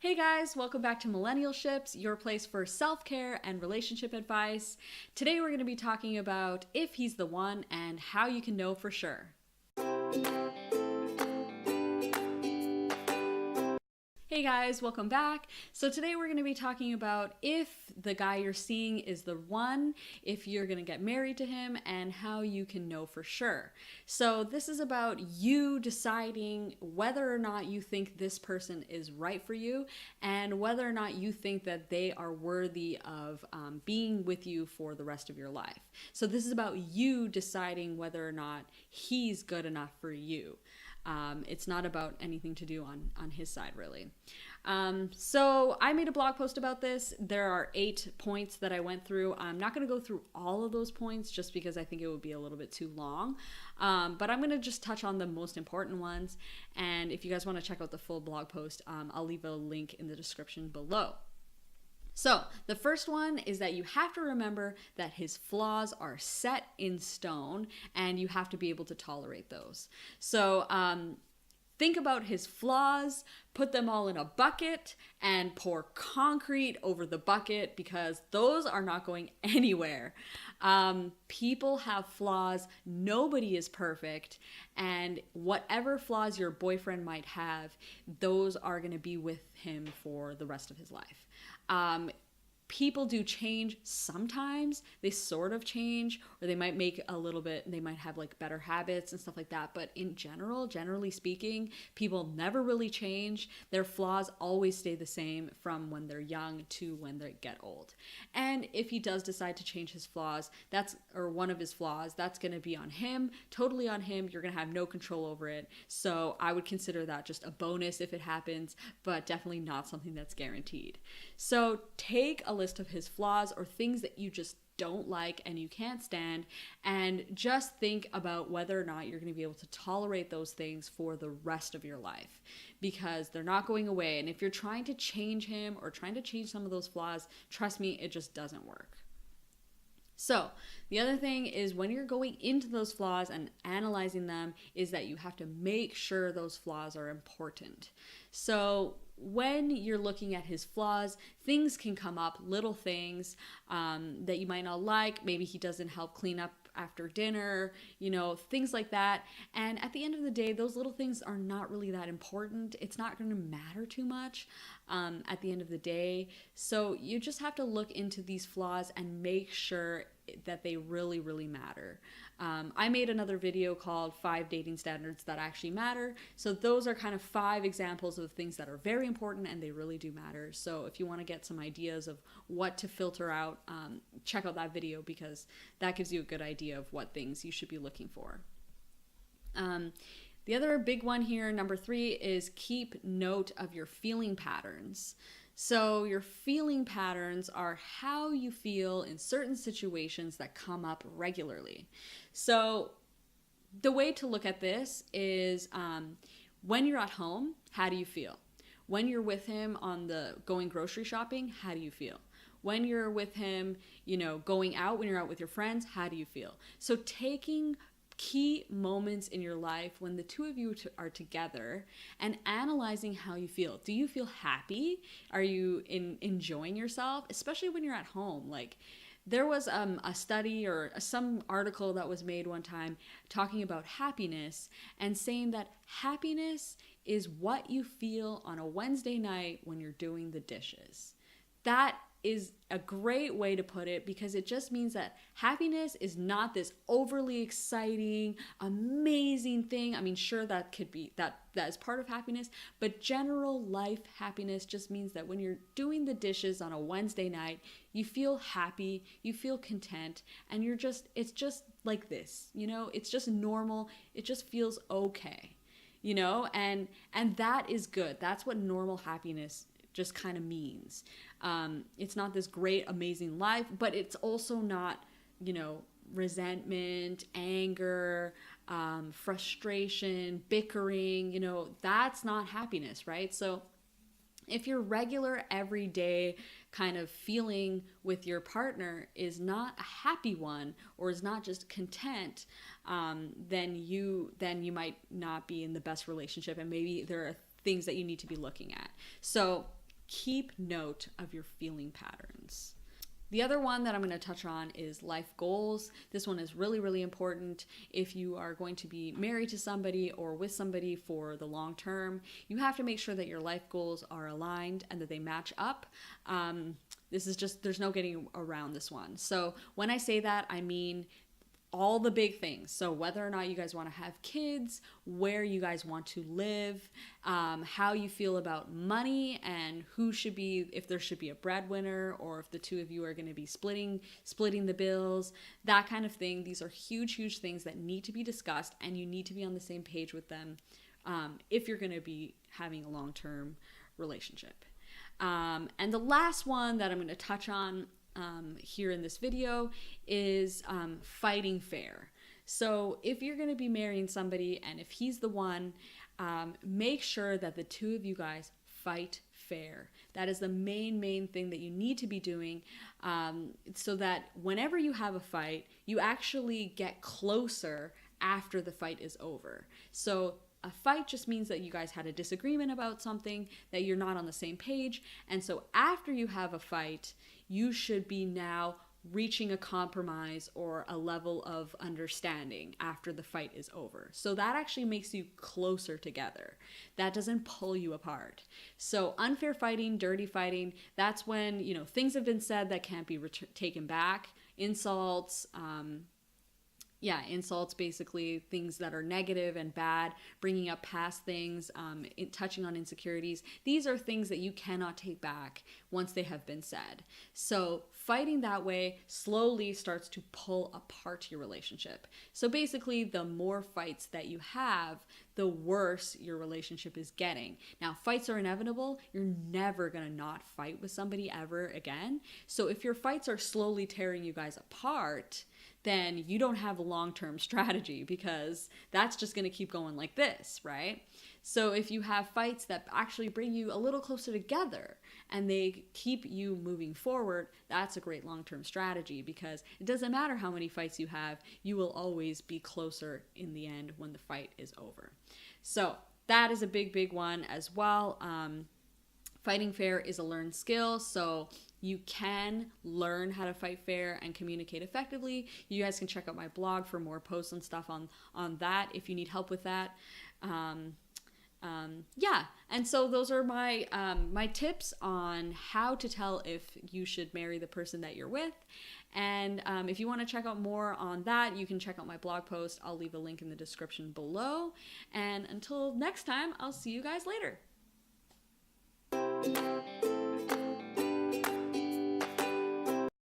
Hey guys, welcome back to Millennial Ships, your place for self-care and relationship advice. Today we're going to be talking about if he's the one and how you can know for sure. Hey guys, welcome back. So today we're going to be talking about if the guy you're seeing is the one, if you're going to get married to him, and how you can know for sure. So this is about you deciding whether or not you think this person is right for you and whether or not you think that they are worthy of being with you for the rest of your life. So this is about you deciding whether or not he's good enough for you. It's not about anything to do on his side, really. So I made a blog post about this. There are 8 points that I went through. I'm not going to go through all of those points just because I think it would be a little bit too long. But I'm going to just touch on the most important ones. And if you guys want to check out the full blog post, I'll leave a link in the description below. So the first one is that you have to remember that his flaws are set in stone and you have to be able to tolerate those. So think about his flaws, put them all in a bucket and pour concrete over the bucket because those are not going anywhere. People have flaws. Nobody is perfect. And whatever flaws your boyfriend might have, those are going to be with him for the rest of his life. People do change sometimes. They sort of change, or they might make a little bit, they might have like better habits and stuff like that. But in general, generally speaking, people never really change. Their flaws always stay the same from when they're young to when they get old. And if he does decide to change his flaws, or one of his flaws, that's going to be on him, totally on him. You're going to have no control over it. So I would consider that just a bonus if it happens, but definitely not something that's guaranteed. So take a list of his flaws or things that you just don't like and you can't stand, and just think about whether or not you're going to be able to tolerate those things for the rest of your life, because they're not going away. And if you're trying to change him or trying to change some of those flaws, trust me, it just doesn't work. So the other thing is, when you're going into those flaws and analyzing them, is that you have to make sure those flaws are important. So when you're looking at his flaws, things can come up, little things that you might not like. Maybe he doesn't help clean up after dinner, things like that. And at the end of the day, those little things are not really that important. It's not going to matter too much at the end of the day. So you just have to look into these flaws and make sure that they really, really matter. I made another video called 5 dating standards that actually matter. So those are kind of 5 examples of things that are very important and they really do matter. So if you want to get some ideas of what to filter out, check out that video, because that gives you a good idea of what things you should be looking for. The other big one here, number 3, is keep note of your feeling patterns. So your feeling patterns are how you feel in certain situations that come up regularly. So the way to look at this is when you're at home, how do you feel? When you're with him going grocery shopping, how do you feel? When you're with him, going out, when you're out with your friends, how do you feel? So taking key moments in your life when the two of you are together and analyzing how you feel. Do you feel happy? Are you enjoying yourself? Especially when you're at home. Like, there was a study or some article that was made one time talking about happiness and saying that happiness is what you feel on a Wednesday night when you're doing the dishes. That is a great way to put it, because it just means that happiness is not this overly exciting, amazing thing. I mean, sure, that could be, that is part of happiness, but general life happiness just means that when you're doing the dishes on a Wednesday night, you feel happy, you feel content, and it's just like this, it's just normal. It just feels okay, and that is good. That's what normal happiness just kind of means. It's not this great, amazing life, but it's also not, resentment, anger, frustration, bickering, that's not happiness, right? So if your regular, everyday kind of feeling with your partner is not a happy one, or is not just content, then you might not be in the best relationship, and maybe there are things that you need to be looking at. So keep note of your feeling patterns. The other one that I'm going to touch on is life goals. This one is really, really important. If you are going to be married to somebody or with somebody for the long term, you have to make sure that your life goals are aligned and that they match up. This is just, there's no getting around this one. So when I say that, I mean all the big things. So whether or not you guys want to have kids, where you guys want to live, how you feel about money, and who should be, if there should be a breadwinner, or if the two of you are going to be splitting the bills, that kind of thing. These are huge, huge things that need to be discussed, and you need to be on the same page with them if you're going to be having a long-term relationship. And the last one that I'm going to touch on here in this video is fighting fair. So if you're going to be marrying somebody and if he's the one, make sure that the two of you guys fight fair. That is the main thing that you need to be doing, so that whenever you have a fight, you actually get closer after the fight is over. So a fight just means that you guys had a disagreement about something, that you're not on the same page. And so after you have a fight, you should be now reaching a compromise or a level of understanding after the fight is over. So that actually makes you closer together. That doesn't pull you apart. So unfair fighting, dirty fighting, that's when, you know, things have been said that can't be taken back. Insults, insults, basically things that are negative and bad, bringing up past things, touching on insecurities. These are things that you cannot take back once they have been said. So fighting that way slowly starts to pull apart your relationship. So basically, the more fights that you have, the worse your relationship is getting. Now, fights are inevitable. You're never going to not fight with somebody ever again. So if your fights are slowly tearing you guys apart, then you don't have a long-term strategy, because that's just going to keep going like this, right? So if you have fights that actually bring you a little closer together and they keep you moving forward, that's a great long-term strategy, because it doesn't matter how many fights you have, you will always be closer in the end when the fight is over. So that is a big one as well. Fighting fair is a learned skill, so you can learn how to fight fair and communicate effectively. You guys can check out my blog for more posts and stuff on that if you need help with that. And so those are my my tips on how to tell if you should marry the person that you're with. And if you want to check out more on that, you can check out my blog post. I'll leave a link in the description below. And until next time, I'll see you guys later.